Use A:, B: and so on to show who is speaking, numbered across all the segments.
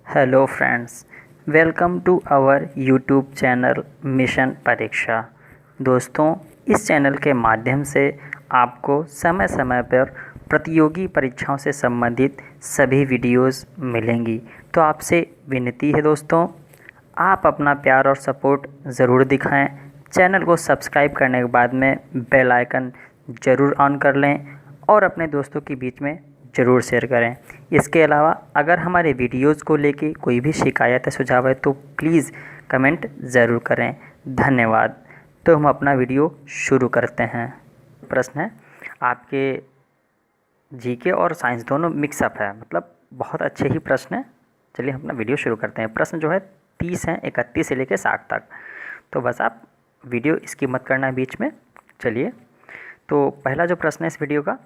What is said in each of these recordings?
A: Hello friends, welcome to our YouTube channel mission Pariksha. दोस्तों, इस channel के माध्यम से आपको समय समय पर प्रतियोगी परीक्षाओं से संबंधित सभी वीडियोस मिलेंगी। तो आपसे विनती है दोस्तों, आप अपना प्यार और सपोर्ट ज़रूर दिखाएं। चैनल को सब्सक्राइब करने के बाद में बेल आइकन ज़रूर ऑन कर लें और अपने दोस्तों के बीच में ज़रूर शेयर करें। इसके अलावा अगर हमारे वीडियोज़ को लेके कोई भी शिकायत या सुझाव है तो प्लीज़ कमेंट ज़रूर करें। धन्यवाद। तो हम अपना वीडियो शुरू करते हैं। प्रश्न है आपके जीके और साइंस दोनों मिक्सअप है, मतलब बहुत अच्छे ही प्रश्न हैं। चलिए हम अपना वीडियो शुरू करते हैं। प्रश्न जो है 30 हैं, 31 से लेकर 60 तक। तो बस आप वीडियो स्किप मत करना बीच में। चलिए, तो पहला जो प्रश्न है इस वीडियो का,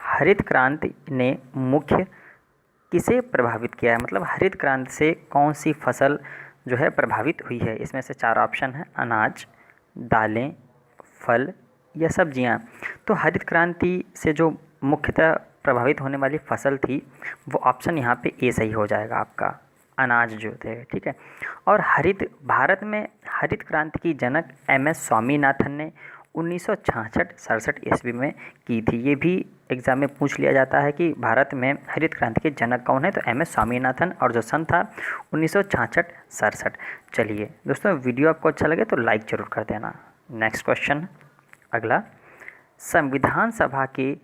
A: हरित क्रांति ने मुख्य किसे प्रभावित किया है, मतलब हरित क्रांति से कौन सी फसल जो है प्रभावित हुई है। इसमें से 4 ऑप्शन है: अनाज, दालें, फल या सब्जियां। तो हरित क्रांति से जो मुख्यतः प्रभावित होने वाली फसल थी वो ऑप्शन यहाँ पे ए सही हो जाएगा आपका, अनाज जो थे। ठीक है। और भारत में हरित क्रांति की जनक MS स्वामीनाथन ने 1966-67 ईस्वी में की थी। ये भी एग्ज़ाम में पूछ लिया जाता है कि भारत में हरित क्रांति के जनक कौन है, तो MS स्वामीनाथन, और जो सन था 1966-67। चलिए दोस्तों, वीडियो आपको अच्छा लगे तो लाइक ज़रूर कर देना। नेक्स्ट क्वेश्चन अगला, संविधान सभा के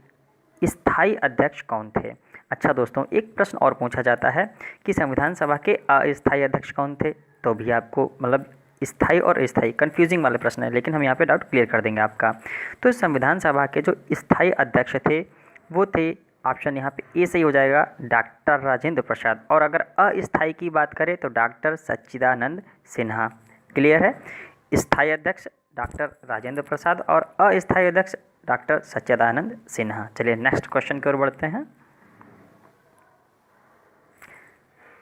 A: स्थायी अध्यक्ष कौन थे। अच्छा दोस्तों, एक प्रश्न और पूछा जाता है कि संविधान सभा के अस्थायी अध्यक्ष कौन थे, तो भी आपको मतलब स्थायी और अस्थायी कन्फ्यूजिंग वाले प्रश्न है, लेकिन हम यहाँ पे डाउट क्लियर कर देंगे आपका। तो संविधान सभा के जो स्थायी अध्यक्ष थे वो थे, ऑप्शन यहाँ पे ए सही हो जाएगा, डॉक्टर राजेंद्र प्रसाद। और अगर अस्थायी की बात करें तो डॉक्टर सच्चिदानंद सिन्हा। क्लियर है। स्थायी अध्यक्ष डॉक्टर राजेंद्र प्रसाद और अस्थायी अध्यक्ष डॉक्टर सच्चिदानंद सिन्हा। चलिए नेक्स्ट क्वेश्चन की ओर बढ़ते हैं।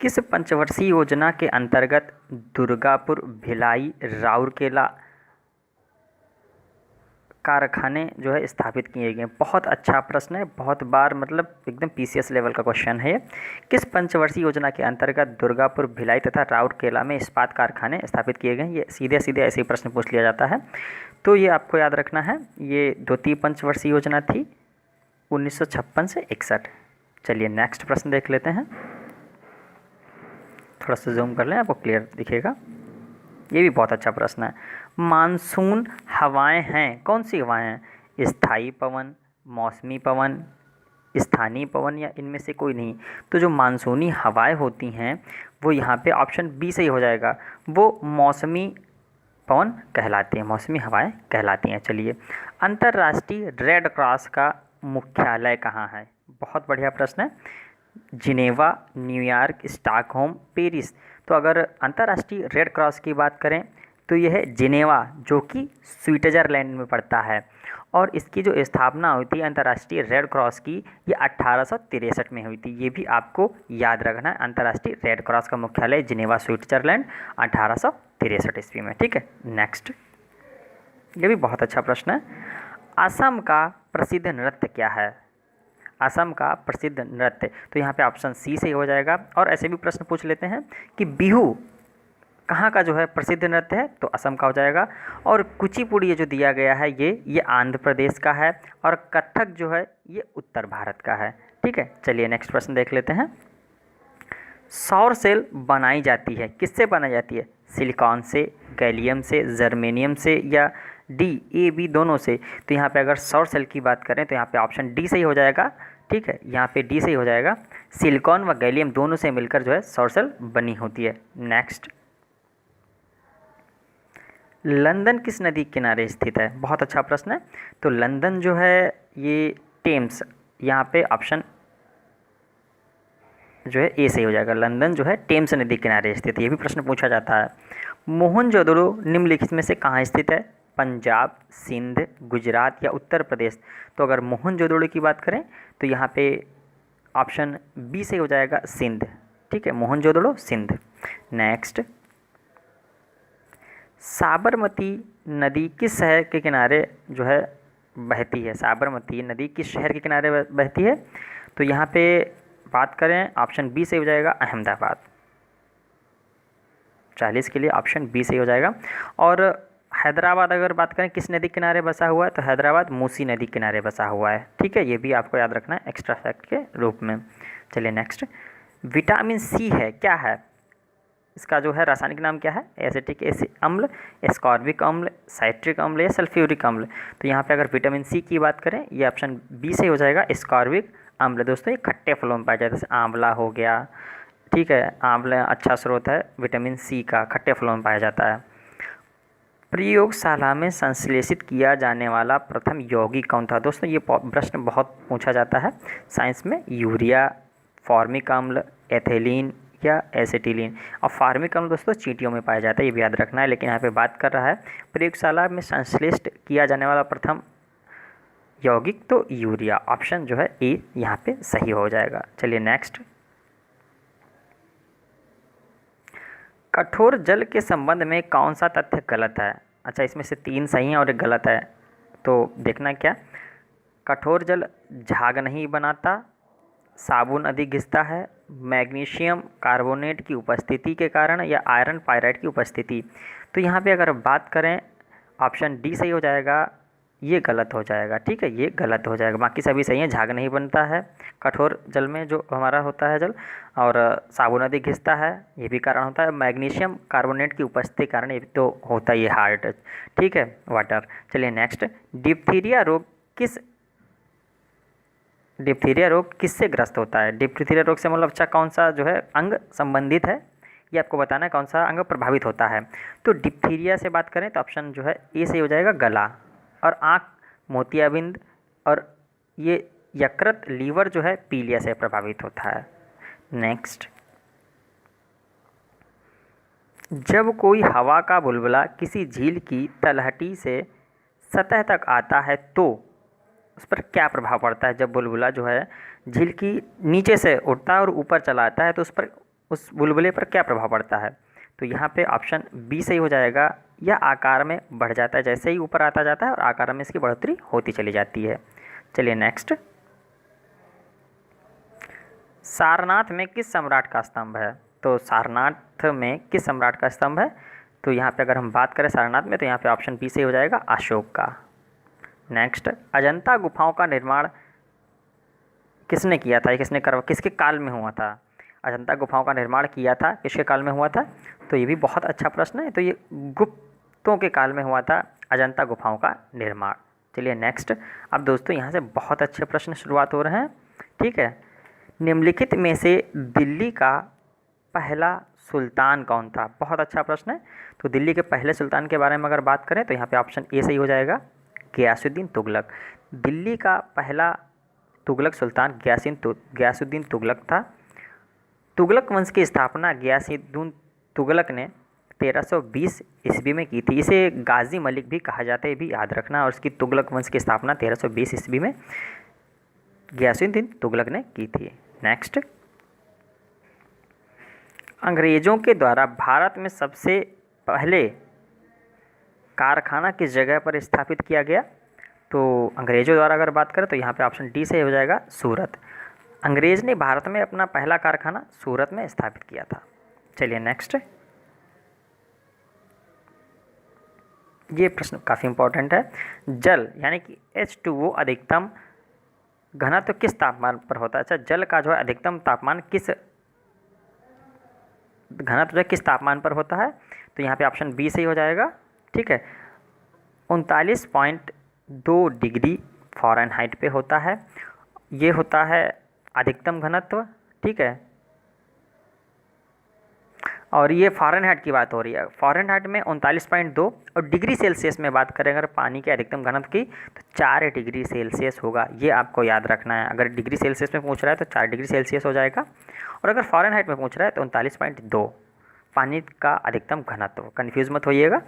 A: किस पंचवर्षीय योजना के अंतर्गत दुर्गापुर, भिलाई, राउरकेला कारखाने जो है स्थापित किए गए। बहुत अच्छा प्रश्न है, बहुत बार मतलब एकदम PCS लेवल का क्वेश्चन है। किस पंचवर्षीय योजना के अंतर्गत दुर्गापुर, भिलाई तथा राउरकेला में इस्पात कारखाने स्थापित किए गए। ये सीधे सीधे ऐसे ही प्रश्न पूछ लिया जाता है, तो ये आपको याद रखना है। ये द्वितीय पंचवर्षीय योजना थी 1956 से 61। चलिए नेक्स्ट प्रश्न देख लेते हैं। थोड़ा सा जूम कर लें, आपको क्लियर दिखेगा। ये भी बहुत अच्छा प्रश्न है। मानसून हवाएं हैं, कौन सी हवाएं हैं? स्थायी पवन, मौसमी पवन, स्थानीय पवन या इनमें से कोई नहीं। तो जो मानसूनी हवाएं होती हैं वो यहाँ पे ऑप्शन बी सही हो जाएगा, वो मौसमी पवन कहलाती हैं, मौसमी हवाएं कहलाती हैं। चलिए, अंतर्राष्ट्रीय रेड क्रॉस का मुख्यालय कहाँ है? बहुत बढ़िया प्रश्न है। Geneva, New York, Stockholm, Paris. तो अगर अंतर्राष्ट्रीय रेड क्रॉस की बात करें तो यह है जिनेवा, जो कि स्विट्ज़रलैंड में पड़ता है। और इसकी जो स्थापना हुई थी अंतर्राष्ट्रीय रेड क्रॉस की, ये 1863 में हुई थी। ये भी आपको याद रखना है। अंतर्राष्ट्रीय रेड क्रॉस का मुख्यालय जिनेवा, स्विट्ज़रलैंड, 1863 ईस्वी में। ठीक है। नेक्स्ट, ये भी बहुत अच्छा प्रश्न है। असम का प्रसिद्ध नृत्य क्या है? असम का प्रसिद्ध नृत्य, तो यहाँ पे ऑप्शन सी सही हो जाएगा। और ऐसे भी प्रश्न पूछ लेते हैं कि बिहू कहाँ का जो है प्रसिद्ध नृत्य है, तो असम का हो जाएगा। और कुचिपुड़ी ये जो दिया गया है ये आंध्र प्रदेश का है। और कथक जो है ये उत्तर भारत का है। ठीक है। चलिए नेक्स्ट प्रश्न देख लेते हैं। सौर सेल बनाई जाती है, किससे बनाई जाती है? सिलिकॉन से, गैलियम से, जर्मेनियम से या डी, ए, बी दोनों से। तो यहाँ पे अगर सौर सेल की बात करें तो यहाँ पे ऑप्शन डी सही हो जाएगा। ठीक है, यहाँ पे डी सही हो जाएगा। सिलिकॉन व गैलियम दोनों से मिलकर जो है सौर सेल बनी होती है। नेक्स्ट, लंदन किस नदी के किनारे स्थित है? बहुत अच्छा प्रश्न है। तो लंदन जो है ये टेम्स, यहाँ पे ऑप्शन जो है ए सही हो जाएगा। लंदन जो है टेम्स नदी के किनारे स्थित है। ये भी प्रश्न पूछा जाता है। मोहनजोदड़ो निम्नलिखित में से कहाँ स्थित है? पंजाब, सिंध, गुजरात या उत्तर प्रदेश। तो अगर मोहनजोदड़ो की बात करें तो यहाँ पे ऑप्शन बी सही हो जाएगा, सिंध। ठीक है, मोहनजोदड़ो सिंध। नेक्स्ट, साबरमती नदी किस शहर के किनारे जो है बहती है? साबरमती नदी किस शहर के किनारे बहती है? तो यहाँ पे बात करें ऑप्शन बी से हो जाएगा, अहमदाबाद। 40 के लिए ऑप्शन बी सही हो जाएगा। और हैदराबाद अगर बात करें किस नदी किनारे बसा हुआ है, तो हैदराबाद मूसी नदी किनारे बसा हुआ है। ठीक है, ये भी आपको याद रखना है एक्स्ट्रा फैक्ट के रूप में। चलिए नेक्स्ट, विटामिन सी है क्या है, इसका जो है रासायनिक नाम क्या है, एसिटिक अम्ल, एस्कॉर्बिक अम्ल, साइट्रिक अम्ल या सल्फ्यूरिक अम्ल। तो यहाँ पे अगर विटामिन सी की बात करें, ये ऑप्शन बी से हो जाएगा, एस्कॉर्बिक अम्ल। दोस्तों ये खट्टे फलों में पाया जाता है, जैसे आंवला हो गया। ठीक है, आंवला अच्छा स्रोत है विटामिन सी का, खट्टे फलों में पाया जाता है। प्रयोगशाला में संश्लेषित किया जाने वाला प्रथम यौगिक कौन था। दोस्तों ये प्रश्न बहुत पूछा जाता है साइंस में, यूरिया, फॉर्मिक अम्ल, एथिलीन या एसिटिलीन। और फार्मिक अम्ल दोस्तों चींटियों में पाया जाता है, ये भी याद रखना है। लेकिन यहाँ पे बात कर रहा है प्रयोगशाला में संश्लेषित किया जाने वाला प्रथम यौगिक, तो यूरिया, ऑप्शन जो है ए यहाँ पे सही हो जाएगा। चलिए नेक्स्ट, कठोर जल के संबंध में कौन सा तथ्य गलत है। अच्छा, इसमें से 3 सही हैं और एक गलत है, तो देखना क्या। कठोर जल झाग नहीं बनाता, साबुन अधिक घिसता है, मैग्नीशियम कार्बोनेट की उपस्थिति के कारण, या आयरन पायराइड की उपस्थिति। तो यहाँ पे अगर बात करें ऑप्शन डी सही हो जाएगा, ये गलत हो जाएगा। ठीक है, ये गलत हो जाएगा, बाकी सभी सही है। झाग नहीं बनता है कठोर जल में जो हमारा होता है जल, और साबुन अधिक घिसता है, ये भी कारण होता है। मैग्नीशियम कार्बोनेट की उपस्थिति के कारण ये तो होता ही है हार्ड, ठीक है, वाटर। चलिए नेक्स्ट, डिप्थीरिया रोग किससे ग्रस्त होता है। डिप्थीरिया रोग से मतलब अच्छा कौन सा जो है अंग संबंधित है, ये आपको बताना है कौन सा अंग प्रभावित होता है। तो डिप्थीरिया से बात करें तो ऑप्शन जो है ए से हो जाएगा, गला और आँख, मोतियाबिंद, और ये यकृत, लीवर जो है पीलिया से प्रभावित होता है। नेक्स्ट, जब कोई हवा का बुलबुला किसी झील की तलहटी से सतह तक आता है तो उस पर क्या प्रभाव पड़ता है। जब बुलबुला जो है झील की नीचे से उठता है और ऊपर चला आता है तो उस बुलबुले पर क्या प्रभाव पड़ता है। तो यहाँ पे ऑप्शन बी सही हो जाएगा, यह आकार में बढ़ जाता है, जैसे ही ऊपर आता जाता है और आकार में इसकी बढ़ोतरी होती चली जाती है। चलिए नेक्स्ट, सारनाथ में किस सम्राट का स्तंभ है। तो सारनाथ में किस सम्राट का स्तंभ है, तो यहाँ पे अगर हम बात करें सारनाथ में, तो यहाँ पे ऑप्शन बी सही हो जाएगा, अशोक का। नेक्स्ट, अजंता गुफाओं का निर्माण किसने किया था, किसके काल में हुआ था। अजंता गुफाओं का निर्माण किया था किसके काल में हुआ था, तो ये भी बहुत अच्छा प्रश्न है। तो ये गुप्तों के काल में हुआ था अजंता गुफाओं का निर्माण। चलिए नेक्स्ट, अब दोस्तों यहाँ से बहुत अच्छे प्रश्न शुरुआत हो रहे हैं। ठीक है, निम्नलिखित में से दिल्ली का पहला सुल्तान कौन था। बहुत अच्छा प्रश्न है। तो दिल्ली के पहले सुल्तान के बारे में अगर बात करें तो यहाँ पे ऑप्शन ए सही हो जाएगा, गियासुद्दीन तुगलक। दिल्ली का पहला तुगलक सुल्तान गियासुद्दीन तुगलक था। तुगलक वंश की स्थापना गियासुद्दीन तुगलक ने 1320 ईस्वी में की थी। इसे गाजी मलिक भी कहा जाता है, भी याद रखना। और उसकी तुगलक वंश की स्थापना 1320 ईस्वी में गियासुद्दीन तुगलक ने की थी। नेक्स्ट, अंग्रेजों के द्वारा भारत में सबसे पहले कारखाना किस जगह पर स्थापित किया गया। तो अंग्रेजों द्वारा अगर बात करें तो यहाँ पे ऑप्शन डी से हो जाएगा, सूरत। अंग्रेज ने भारत में अपना पहला कारखाना सूरत में स्थापित किया था। चलिए नेक्स्ट, ये प्रश्न काफ़ी इंपॉर्टेंट है। जल यानी कि H2O अधिकतम घनत्व किस तापमान पर होता है। अच्छा, जल का जो है अधिकतम तापमान किस घनत्व जो किस तापमान पर होता है, तो यहाँ पे ऑप्शन बी सही हो जाएगा। ठीक है, 39.2 डिग्री फ़ारेनहाइट पे होता है, ये होता है अधिकतम घनत्व। ठीक है, और ये फ़ारेनहाइट की बात हो रही है। फ़ारेनहाइट में 39.2, और डिग्री सेल्सियस में बात करें अगर पानी के अधिकतम घनत्व की, तो 4 डिग्री सेल्सियस होगा। ये आपको याद रखना है। अगर डिग्री सेल्सियस में पूछ रहा है तो 4 डिग्री सेल्सियस हो जाएगा, और अगर फ़ारेनहाइट में पूछ रहा है तो 39.2 पानी का अधिकतम घनत्व। कन्फ्यूज़ मत होइएगा,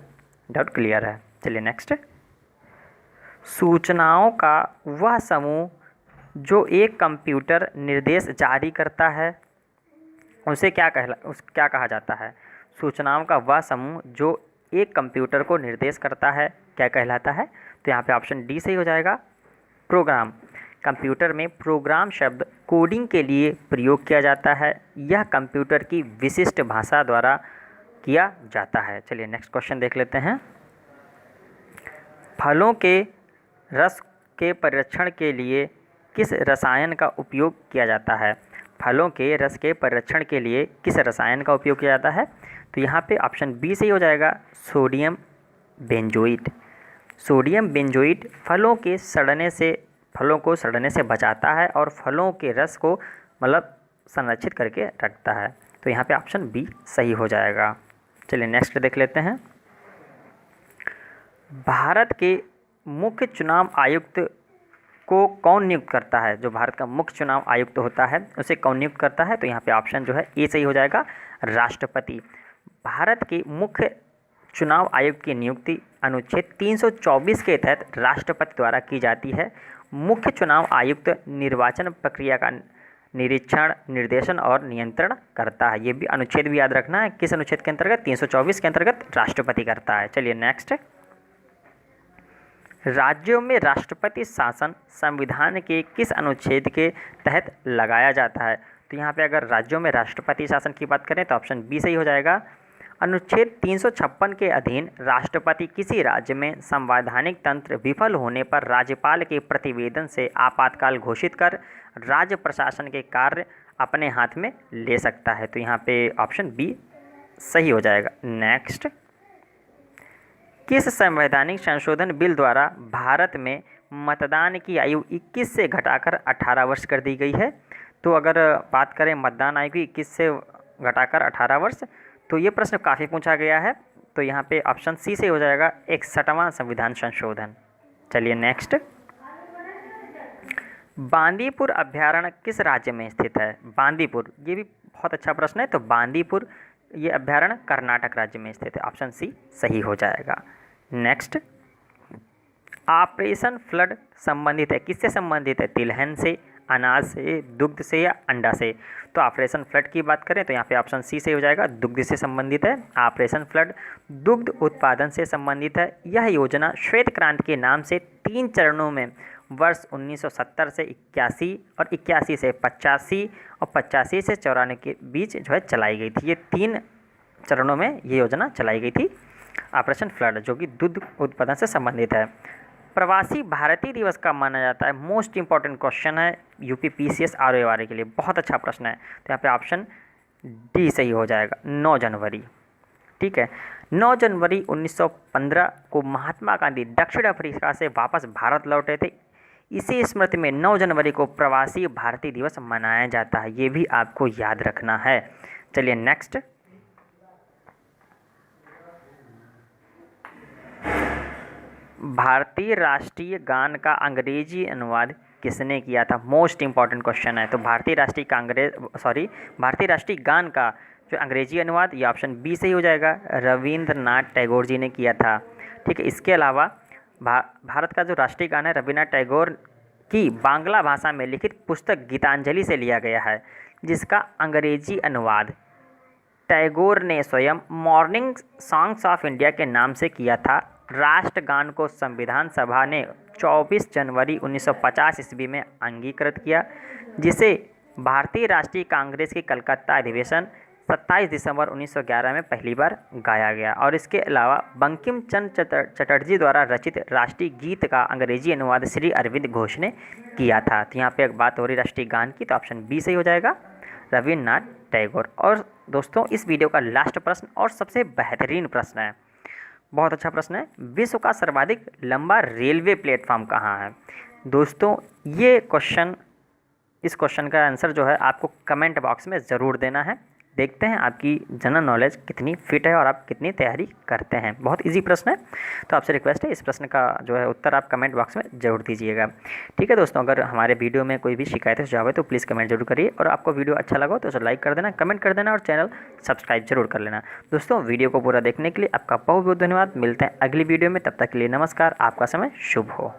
A: डाउट क्लियर है। चलिए नेक्स्ट, सूचनाओं का वह समूह जो एक कंप्यूटर निर्देश जारी करता है उसे क्या कहा जाता है। सूचनाओं का वह समूह जो एक कंप्यूटर को निर्देश करता है क्या कहलाता है। तो यहाँ पे ऑप्शन डी सही हो जाएगा, प्रोग्राम। कंप्यूटर में प्रोग्राम शब्द कोडिंग के लिए प्रयोग किया जाता है। यह कंप्यूटर की विशिष्ट भाषा द्वारा किया जाता है। चलिए नेक्स्ट क्वेश्चन देख लेते हैं। फलों के रस के परिरक्षण के लिए किस रसायन का उपयोग किया जाता है? फलों के रस के परिरक्षण के लिए किस रसायन का उपयोग किया जाता है? तो यहाँ पे ऑप्शन बी सही हो जाएगा, सोडियम बेंजोइट। सोडियम बेंजोइट फलों को सड़ने से बचाता है और फलों के रस को मतलब संरक्षित करके रखता है। तो यहाँ पे ऑप्शन बी सही हो जाएगा। चलिए नेक्स्ट देख लेते हैं। भारत के मुख्य चुनाव आयुक्त को कौन नियुक्त करता है? जो भारत का मुख्य चुनाव आयुक्त होता है उसे कौन नियुक्त करता है? तो यहाँ पे ऑप्शन जो है ए सही हो जाएगा, राष्ट्रपति। भारत के मुख्य चुनाव आयुक्त की नियुक्ति अनुच्छेद 324 के तहत राष्ट्रपति द्वारा की जाती है। मुख्य चुनाव आयुक्त निर्वाचन प्रक्रिया का निरीक्षण, निर्देशन और नियंत्रण करता है। ये भी अनुच्छेद भी याद रखना है, किस अनुच्छेद के अंतर्गत? 324 के अंतर्गत राष्ट्रपति करता है। चलिए नेक्स्ट। राज्यों में राष्ट्रपति शासन संविधान के किस अनुच्छेद के तहत लगाया जाता है? तो यहाँ पे अगर राज्यों में राष्ट्रपति शासन की बात करें तो ऑप्शन बी सही हो जाएगा। अनुच्छेद 356 के अधीन राष्ट्रपति किसी राज्य में संवैधानिक तंत्र विफल होने पर राज्यपाल के प्रतिवेदन से आपातकाल घोषित कर राज्य प्रशासन के कार्य अपने हाथ में ले सकता है। तो यहाँ पे ऑप्शन बी सही हो जाएगा। नेक्स्ट। किस संवैधानिक संशोधन बिल द्वारा भारत में मतदान की आयु 21 से घटाकर 18 वर्ष कर दी गई है? तो अगर बात करें मतदान आयु की 21 से घटाकर 18 वर्ष, तो ये प्रश्न काफ़ी पूछा गया है। तो यहाँ पे ऑप्शन सी से हो जाएगा, 61वां संविधान संशोधन। चलिए नेक्स्ट। बांदीपुर अभ्यारण्य किस राज्य में स्थित है? बांदीपुर, ये भी बहुत अच्छा प्रश्न है। तो बांदीपुर ये अभ्यारण्य कर्नाटक राज्य में स्थित है। ऑप्शन सी सही हो जाएगा। नेक्स्ट। ऑपरेशन फ्लड संबंधित है, किससे संबंधित है? तिलहन से, अनाज से, दुग्ध से या अंडा से? तो ऑपरेशन फ्लड की बात करें तो यहाँ पे ऑप्शन सी से हो जाएगा, दुग्ध से संबंधित है। ऑपरेशन फ्लड दुग्ध उत्पादन से संबंधित है। यह योजना श्वेत क्रांति के नाम से 3 चरणों में वर्ष 1970 से 81 और 81 से 85 और 85 से 94 के बीच जो है चलाई गई थी। ये 3 चरणों में ये योजना चलाई गई थी, ऑपरेशन फ्लड, जो कि दूध उत्पादन से संबंधित है। प्रवासी भारतीय दिवस कब माना जाता है? मोस्ट इंपॉर्टेंट क्वेश्चन है यूपी पीसीएस आरओए के लिए, बहुत अच्छा प्रश्न है। तो यहाँ पे ऑप्शन डी सही हो जाएगा, 9 जनवरी। ठीक है, 9 जनवरी 1915 को महात्मा गांधी दक्षिण अफ्रीका से वापस भारत लौटे थे। इसी स्मृति में 9 जनवरी को प्रवासी भारतीय दिवस मनाया जाता है। ये भी आपको याद रखना है। चलिए नेक्स्ट। भारतीय राष्ट्रीय गान का अंग्रेजी अनुवाद किसने किया था? मोस्ट इंपॉर्टेंट क्वेश्चन है। तो भारतीय राष्ट्रीय गान का जो अंग्रेजी अनुवाद, ये ऑप्शन बी से ही हो जाएगा, रविंद्रनाथ टैगोर जी ने किया था। ठीक है, इसके अलावा भारत का जो राष्ट्रीय गान है रविन्द्रनाथ टैगोर की बांग्ला भाषा में लिखित पुस्तक गीतांजलि से लिया गया है, जिसका अंग्रेजी अनुवाद टैगोर ने स्वयं मॉर्निंग सॉन्ग्स ऑफ इंडिया के नाम से किया था। राष्ट्रगान को संविधान सभा ने 24 जनवरी 1950 ईस्वी में अंगीकृत किया, जिसे भारतीय राष्ट्रीय कांग्रेस के कलकत्ता अधिवेशन 27 दिसंबर 1911 में पहली बार गाया गया। और इसके अलावा बंकिम चंद्र चटर्जी द्वारा रचित राष्ट्रीय गीत का अंग्रेजी अनुवाद श्री अरविंद घोष ने किया था। तो यहाँ पे एक बात हो रही राष्ट्रीय गान की, तो ऑप्शन बी सही हो जाएगा, रविन्द्रनाथ टैगोर। और दोस्तों इस वीडियो का लास्ट प्रश्न और सबसे बेहतरीन प्रश्न है, बहुत अच्छा प्रश्न है। विश्व का सर्वाधिक लंबा रेलवे प्लेटफॉर्म कहाँ है? दोस्तों इस क्वेश्चन का आंसर जो है आपको कमेंट बॉक्स में ज़रूर देना है। देखते हैं आपकी जनरल नॉलेज कितनी फिट है और आप कितनी तैयारी करते हैं। बहुत इजी प्रश्न है, तो आपसे रिक्वेस्ट है इस प्रश्न का जो है उत्तर आप कमेंट बॉक्स में ज़रूर दीजिएगा। ठीक है दोस्तों, अगर हमारे वीडियो में कोई भी शिकायत सुझाव है तो प्लीज़ कमेंट जरूर करिए, और आपको वीडियो अच्छा लगा हो तो उसे लाइक कर देना, कमेंट कर देना और चैनल सब्सक्राइब जरूर कर लेना। दोस्तों वीडियो को पूरा देखने के लिए आपका बहुत बहुत धन्यवाद। मिलते हैं अगली वीडियो में, तब तक के लिए नमस्कार, आपका समय शुभ हो।